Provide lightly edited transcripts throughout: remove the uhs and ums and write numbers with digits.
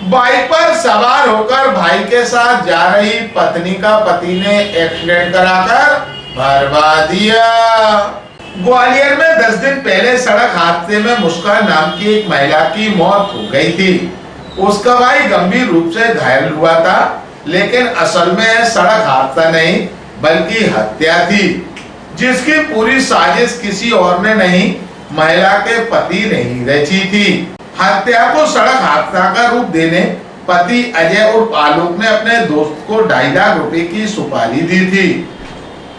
Bike पर सवार होकर भाई के साथ जा रही पत्नी का पति ने एक्सीडेंट कराकर मरवा दिया। ग्वालियर में 10 दिन पहले सड़क हादसे में मुस्कान नाम की एक महिला की मौत हो गई थी। उसका भाई गंभीर रूप से घायल हुआ था, लेकिन असल में सड़क हादसा नहीं बल्कि हत्या थी, जिसकी पूरी साजिश किसी और ने नहीं, महिला के पति ने ही रची थी। हत्या को सड़क हादसा का रूप देने पति अजय उर्फ आलोक ने अपने दोस्त को 2.5 लाख रुपए की सुपारी दी थी।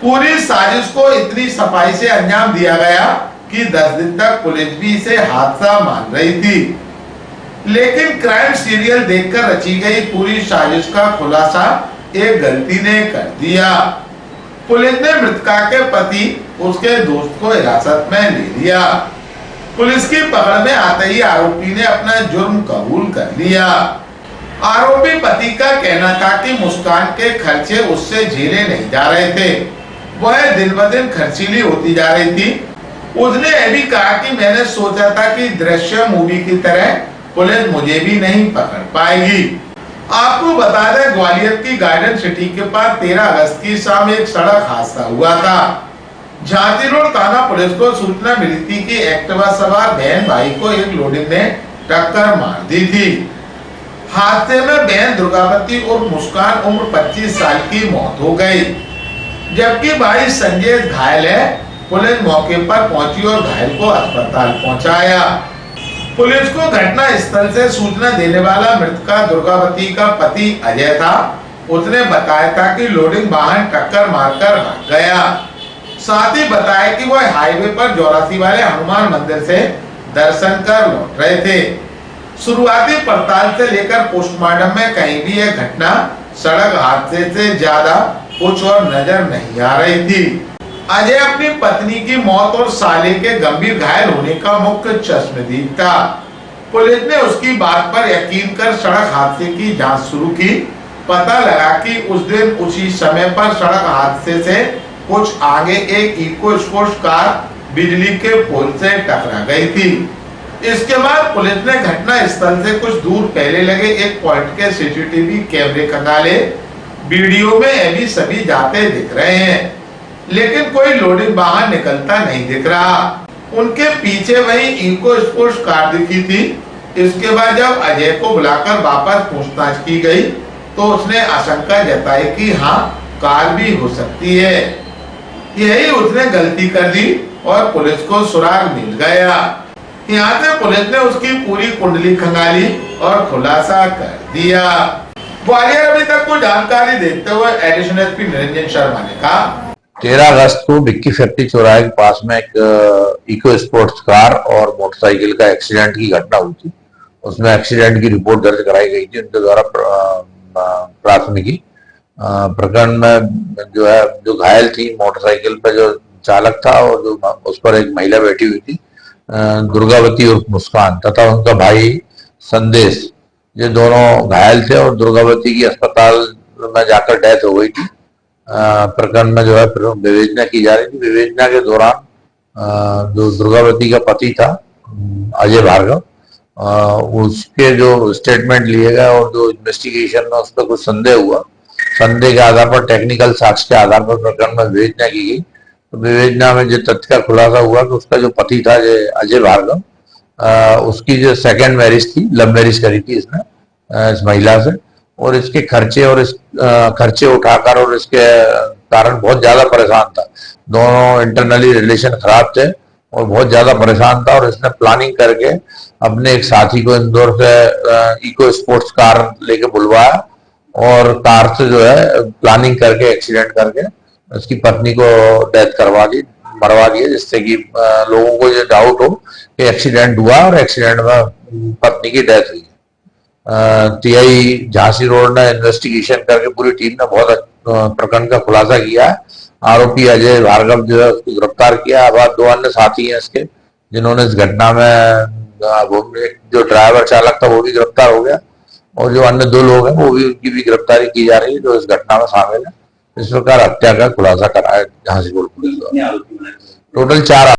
पूरी साजिश को इतनी सफाई से अंजाम दिया गया कि 10 दिन तक पुलिस भी इसे हादसा मान रही थी, लेकिन क्राइम सीरियल देखकर रची गई पूरी साजिश का खुलासा एक गलती ने कर दिया। पुलिस ने मृतका के पति उसके दोस्त को हिरासत में ले लिया। पुलिस की पकड़ में आते ही आरोपी ने अपना जुर्म कबूल कर लिया। आरोपी पति का कहना था कि मुस्कान के खर्चे उससे झेले नहीं जा रहे थे, वह दिन ब दिन खर्चीली होती जा रही थी। उसने यह भी कहा कि मैंने सोचा था कि दृश्य मूवी की तरह पुलिस मुझे भी नहीं पकड़ पाएगी। आपको बता दें, ग्वालियर की गार्डन सिटी के पास 13 अगस्त की शाम एक सड़क हादसा हुआ था। झांसी रोड थाना पुलिस को सूचना मिली थी कि एक्टिवा सवार बहन भाई को एक लोडिंग ने टक्कर मार दी थी। हादसे में बहन दुर्गावती और मुस्कान उम्र 25 साल की मौत हो गई, जबकि भाई संजय घायल है। पुलिस मौके पर पहुंची और घायल को अस्पताल पहुंचाया। पुलिस को घटना स्थल से सूचना देने वाला मृतका दुर्गावती का पति अजय था। उसने बताया था कि लोडिंग वाहन टक्कर मारकर भाग गया। साथ ही बताया कि वह हाईवे पर चौरासी वाले हनुमान मंदिर से दर्शन कर लौट रहे थे। शुरुआती पड़ताल से लेकर पोस्टमार्टम में कहीं भी यह घटना सड़क हादसे से ज्यादा कुछ और नजर नहीं आ रही थी। अजय अपनी पत्नी की मौत और साले के गंभीर घायल होने का मुख्य चश्मदीद था। पुलिस ने उसकी बात पर यकीन कर सड़क हादसे की जांच शुरू की। पता लगा कि उस दिन उसी समय पर सड़क हादसे से कुछ आगे एक इको स्पोर्ट्स कार बिजली के पोल से टकरा गई थी। इसके बाद पुलिस ने घटना स्थल से कुछ दूर पहले लगे एक पॉइंट के सीसीटीवी कैमरे खंगाले। वीडियो में अभी सभी जाते दिख रहे हैं, लेकिन कोई लोडिंग वाहन निकलता नहीं दिख रहा। उनके पीछे वही इको स्पोर्ट्स कार दिखी थी। इसके बाद जब अजय को बुलाकर वापस पूछताछ की गई तो उसने आशंका जताई कि हाँ, कार भी हो सकती है। यही उसने गलती कर दी और पुलिस को सुराग मिल गया। यहाँ से पुलिस ने उसकी पूरी कुंडली खंगाली और खुलासा कर दिया। ग्वालियर अभी तक को जानकारी देते हुए एडिशनल एसपी निरंजन शर्मा ने कहा, 13 अगस्त को विक्की फैक्ट्री चौराहे के पास में एक इको स्पोर्ट्स कार और मोटरसाइकिल का एक्सीडेंट की घटना हुई थी। उसमें एक्सीडेंट की रिपोर्ट दर्ज कराई गई थी उनके द्वारा प्राथमिकी। प्रकरण में जो घायल थी मोटरसाइकिल पे जो चालक था और जो उस पर एक महिला बैठी हुई थी, दुर्गावती और मुस्कान, तथा उनका भाई संदेश, ये दोनों घायल थे और दुर्गावती की अस्पताल में जाकर डेथ हो गई थी। प्रकरण में विवेचना की जा रही थी। विवेचना के दौरान जो दुर्गावती का पति था अजय भार्गव, उसके जो स्टेटमेंट लिए गए और जो इन्वेस्टिगेशन में उस पर कुछ संदेह हुआ, संदेह के आधार पर टेक्निकल साक्ष्य के आधार पर प्रकरण में विवेचना की गई। तो विवेचना में जो तथ्य का खुलासा हुआ कि उसका जो पति था अजय भार्गव, उसकी जो सेकंड मैरिज थी, लव मैरिज करी थी इसने इस महिला से, और इसके खर्चे और इस खर्चे उठाकर और इसके कारण बहुत ज्यादा परेशान था। दोनों इंटरनली रिलेशन खराब थे और बहुत ज्यादा परेशान था, और इसने प्लानिंग करके अपने एक साथी को इंदौर से इको स्पोर्ट्स कार लेके बुलवाया और कार से प्लानिंग करके एक्सीडेंट करके उसकी पत्नी को डेथ मरवा दिया, जिससे कि लोगों को ये डाउट हो कि एक्सीडेंट हुआ और एक्सीडेंट में पत्नी की डेथ हुई। टीआई झांसी रोड ने इन्वेस्टिगेशन करके पूरी टीम ने बहुत प्रकरण का खुलासा किया है। आरोपी अजय भार्गव उसको गिरफ्तार किया। अब 2 अन्य साथी हैं इसके, जिन्होंने इस घटना में जो ड्राइवर चालक था वो भी गिरफ्तार हो गया, और जो अन्य 2 लोग हैं वो भी, उनकी भी गिरफ्तारी की जा रही है जो इस घटना में शामिल है। इस प्रकार हत्या का खुलासा करा है झांसी रोड पुलिस द्वारा। टोटल 4